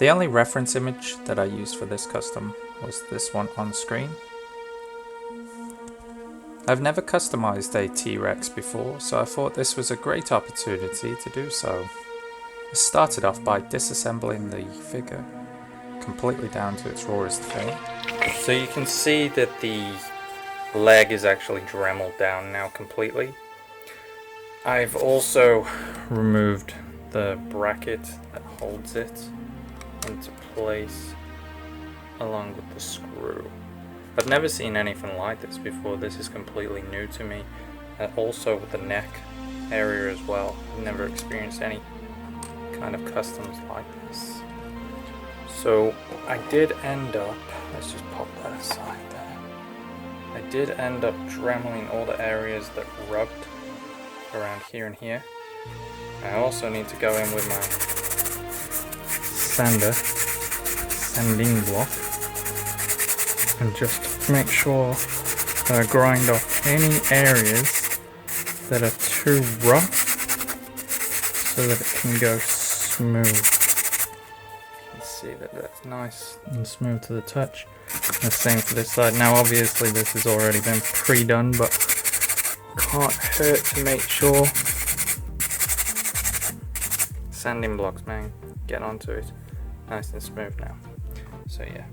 The only reference image that I used for this custom was this one on screen. I've never customized a T-Rex before, so I thought this was a great opportunity to do so. I started off by disassembling the figure completely down to its rawest form. So you can see that the leg is actually dremeled down now completely. I've also removed the bracket that holds it into place along with the screw. I've never seen anything like this before. This is completely new to me. Also with the neck area as well. I've never experienced any kind of customs like this. So I did end up, let's just pop that aside there. I did end up dremeling all the areas that rubbed around here and here. I also need to go in with my sanding block, and just make sure that I grind off any areas that are too rough so that it can go smooth. You can see that that's nice and smooth to the touch. And the same for this side. Now obviously this has already been pre-done, but can't hurt to make sure. Sanding blocks, man, get onto it. Nice and smooth now. So yeah,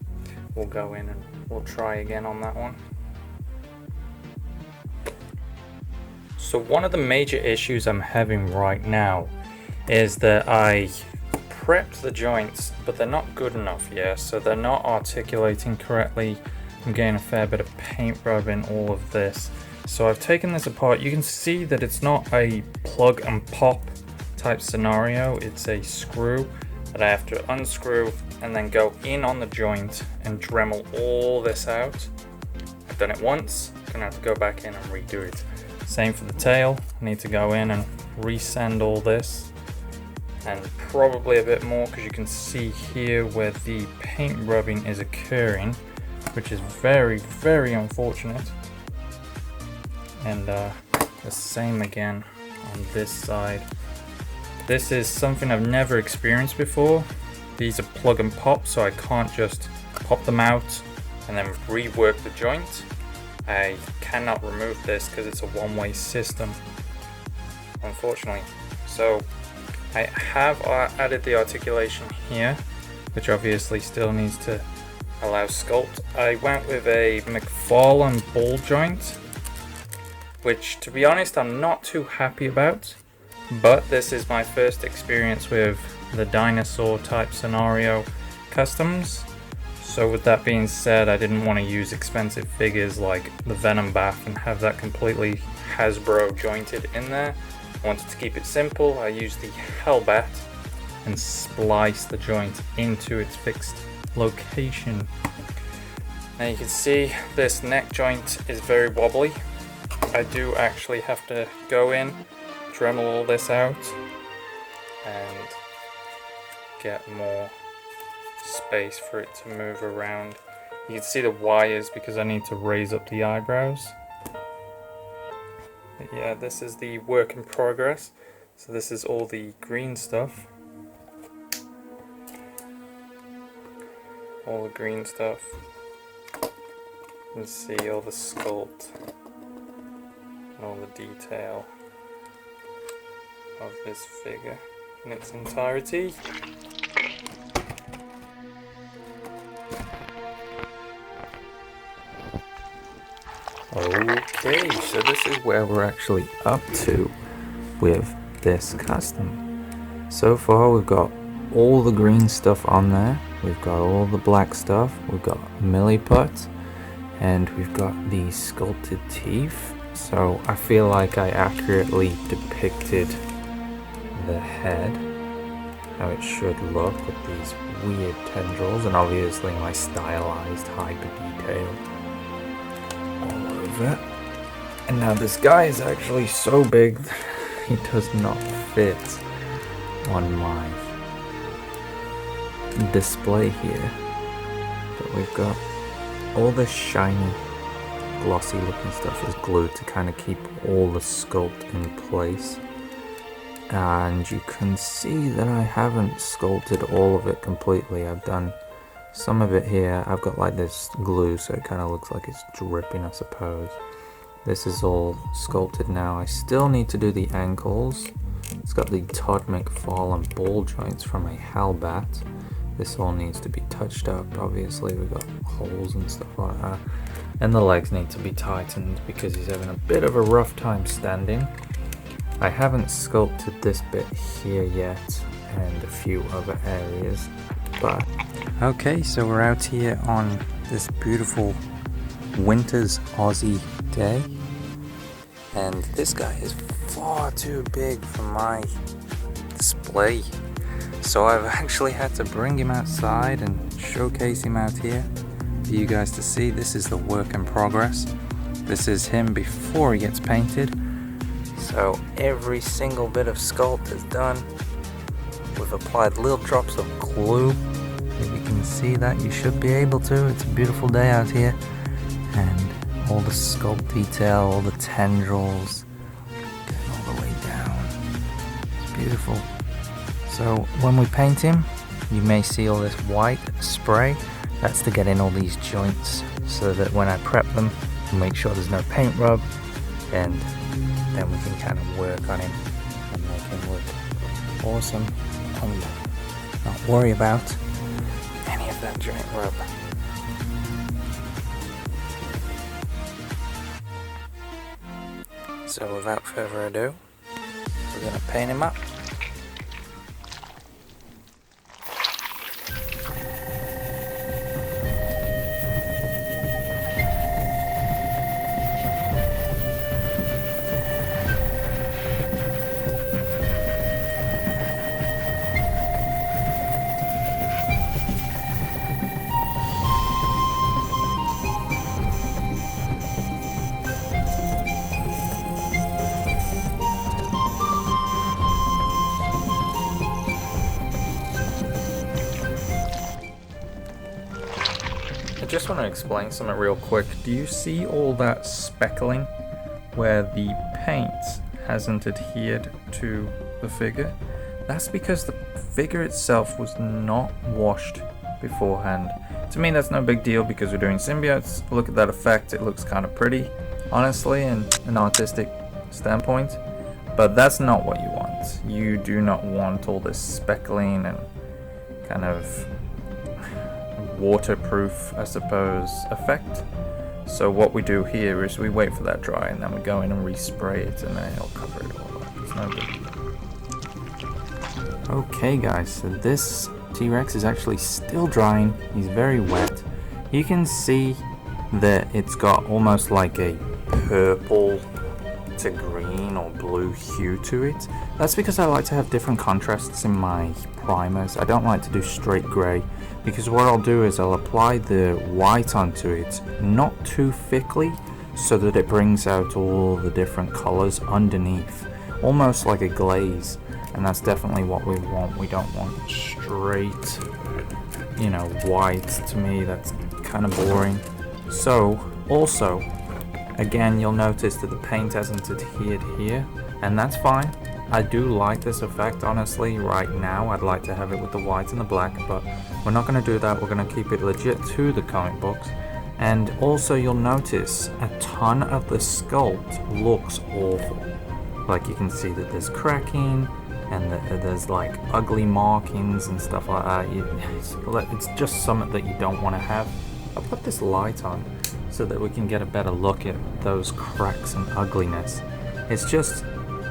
we'll go in and we'll try again on that one. So one of the major issues I'm having right now is that I prepped the joints, but they're not good enough yet, so they're not articulating correctly. I'm getting a fair bit of paint rub in all of this. So I've taken this apart. You can see that it's not a plug and pop type scenario. It's a screw that I have to unscrew and then go in on the joint and dremel all this out. I've done it once, gonna have to go back in and redo it. Same for the tail. I need to go in and resand all this, and probably a bit more, because you can see here where the paint rubbing is occurring, which is very, very unfortunate. And the same again on this side. This is something I've never experienced before. These are plug and pop, so I can't just pop them out and then rework the joint. I cannot remove this because it's a one-way system, unfortunately. So I have added the articulation here, which obviously still needs to allow sculpt. I went with a McFarlane ball joint, which to be honest I'm not too happy about, but this is my first experience with the dinosaur type scenario customs. So with that being said, I didn't want to use expensive figures like the Venom Bath and have that completely Hasbro jointed in there. I wanted to keep it simple. I used the Hellbat and spliced the joint into its fixed location. Now you can see this neck joint is very wobbly. I do actually have to go in, dremel all this out, and get more space for it to move around. You can see the wires because I need to raise up the eyebrows. But yeah, this is the work in progress. So this is all the green stuff. All the green stuff. You can see all the sculpt and all the detail of this figure in its entirety. Okay, so this is where we're actually up to with this custom. So far we've got all the green stuff on there, we've got all the black stuff, we've got milliput, and we've got the sculpted teeth. So I feel like I accurately depicted the head, how it should look with these weird tendrils, and obviously my stylized hyper detail all over. And now this guy is actually so big he does not fit on my display here, but we've got all this shiny glossy looking stuff is glued to kind of keep all the sculpt in place. and you can see that I haven't sculpted all of it completely. I've done some of it here. I've got like this glue so it kind of looks like it's dripping, I suppose. This is all sculpted now. I still need to do the ankles. It's got the Todd McFarlane ball joints from a Halbat. This all needs to be touched up. Obviously we've got holes and stuff like that. And the legs need to be tightened because he's having a bit of a rough time standing. I haven't sculpted this bit here yet and a few other areas, but... Okay, so we're out here on this beautiful winter's Aussie day. And this guy is far too big for my display. So I've actually had to bring him outside and showcase him out here for you guys to see. This is the work in progress. This is him before he gets painted. So every single bit of sculpt is done. We've applied little drops of glue. If you can see that, you should be able to. It's a beautiful day out here. And all the sculpt detail, all the tendrils, going all the way down. It's beautiful. So when we paint him, you may see all this white spray. That's to get in all these joints so that when I prep them, we'll make sure there's no paint rub, and then we can kind of work on him and make him look awesome and not worry about any of that joint rub. So without further ado, we're going to paint him up. I just want to explain something real quick. Do you see all that speckling where the paint hasn't adhered to the figure? That's because the figure itself was not washed beforehand. To me that's no big deal because we're doing symbiotes. Look at that effect, it looks kind of pretty, honestly, in an artistic standpoint. But that's not what you want. You do not want all this speckling and kind of waterproof, I suppose, effect. So what we do here is we wait for that dry and then we go in and respray it and then it'll cover it all up. It's no big deal. Okay guys, so this T-Rex is actually still drying. He's very wet. You can see that it's got almost like a purple to green or blue hue to it. That's because I like to have different contrasts in my primers. I don't like to do straight grey, because what I'll do is I'll apply the white onto it, not too thickly, so that it brings out all the different colours underneath, almost like a glaze. And that's definitely what we want. We don't want straight, you know, white. To me that's kind of boring. So also, again, you'll notice that the paint hasn't adhered here, and that's fine. I do like this effect, honestly. Right now I'd like to have it with the white and the black, but we're not going to do that. We're going to keep it legit to the comic books. And also you'll notice a ton of the sculpt looks awful. Like you can see that there's cracking and that there's like ugly markings and stuff like that. It's just something that you don't want to have. I'll put this light on so that we can get a better look at those cracks and ugliness.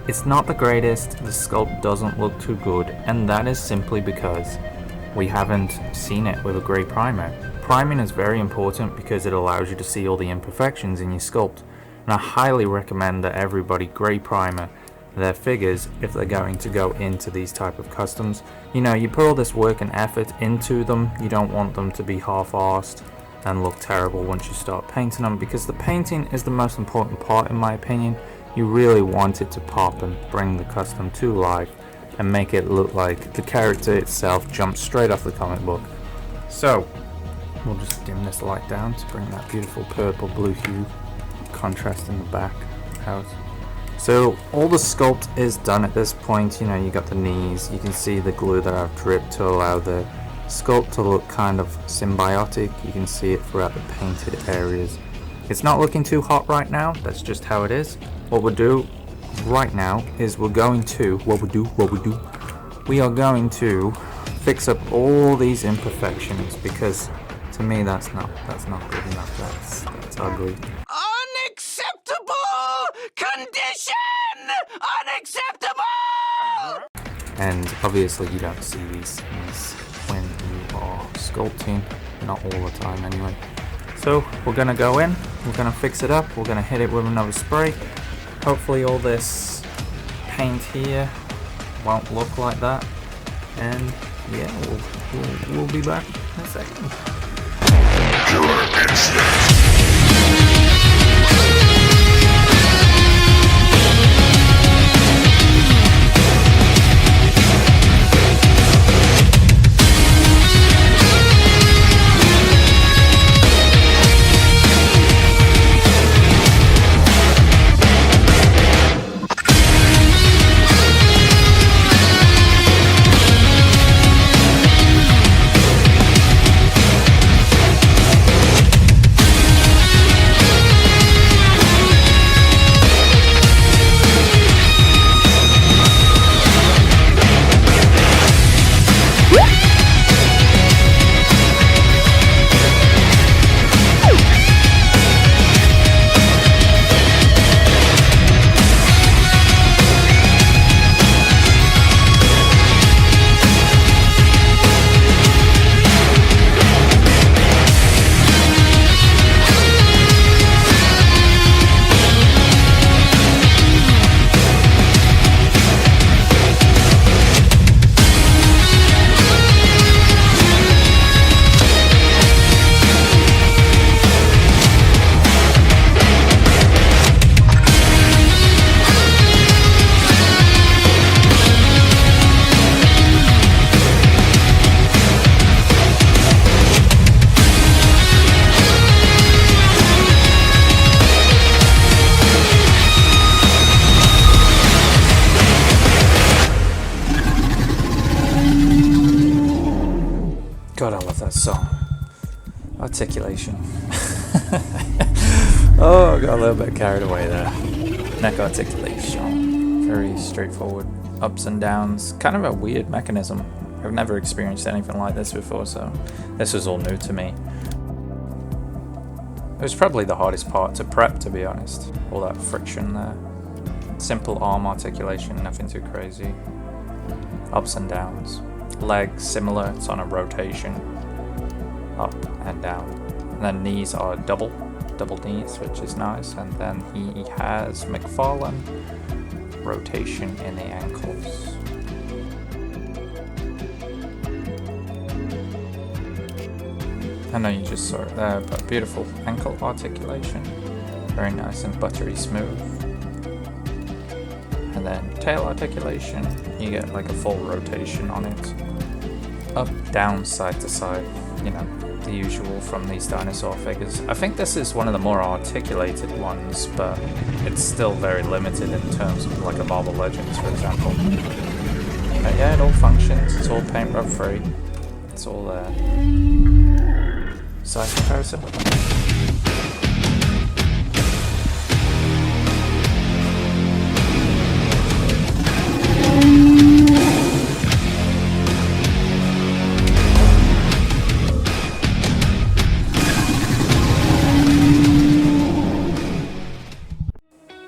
It's not the greatest, the sculpt doesn't look too good, and that is simply because we haven't seen it with a grey primer. Priming is very important because it allows you to see all the imperfections in your sculpt, and I highly recommend that everybody grey primer their figures if they're going to go into these type of customs. You know, you put all this work and effort into them, you don't want them to be half-arsed and look terrible once you start painting them, because the painting is the most important part in my opinion. You really want it to pop and bring the custom to life and make it look like the character itself jumps straight off the comic book. So we'll just dim this light down to bring that beautiful purple blue hue contrast in the back out. So all the sculpt is done at this point. You know, you got the knees, you can see the glue that I've dripped to allow the sculpt to look kind of symbiotic. You can see it throughout the painted areas. It's not looking too hot right now, that's just how it is. What we'll do right now is we're going to, we are going to fix up all these imperfections, because to me that's not good enough. That's ugly. Unacceptable condition! Unacceptable! And obviously you don't see these when you are sculpting, not all the time anyway. So we're gonna go in, we're gonna fix it up, we're gonna hit it with another spray. Hopefully all this paint here won't look like that. And yeah, we'll be back in a second. Killer instinct. God, I love that song. Articulation. Oh, got a little bit carried away there. Neck articulation. Very straightforward. Ups and downs. Kind of a weird mechanism. I've never experienced anything like this before, so this was all new to me. It was probably the hardest part to prep, to be honest. All that friction there. Simple arm articulation, nothing too crazy. Ups and downs. Legs similar, it's on a rotation, up and down. And then knees are double knees, which is nice. And then he has McFarlane rotation in the ankles. I know you just saw it there, but beautiful ankle articulation, very nice and buttery smooth. And then tail articulation, you get like a full rotation on it. Up, down, side to side, you know, the usual from these dinosaur figures. I think this is one of the more articulated ones, but it's still very limited in terms of like a Marvel Legends, for example. But yeah, it all functions, it's all paint rub free, it's all there. Size comparison with them.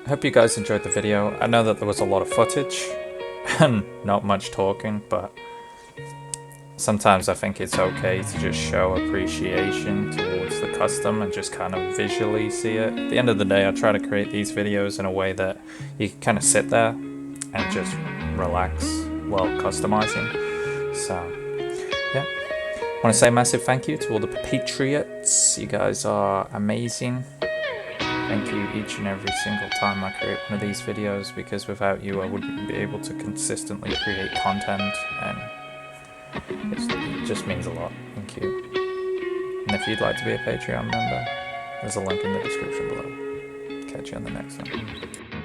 I hope you guys enjoyed the video. I know that there was a lot of footage and not much talking, but sometimes I think it's okay to just show appreciation towards the custom and just kind of visually see it. At the end of the day, I try to create these videos in a way that you can kind of sit there and just relax while customizing. So yeah, I want to say a massive thank you to all the Patriots. You guys are amazing. Thank you each and every single time I create one of these videos, because without you I wouldn't be able to consistently create content, and it just means a lot. Thank you. And if you'd like to be a Patreon member, there's a link in the description below. Catch you on the next one.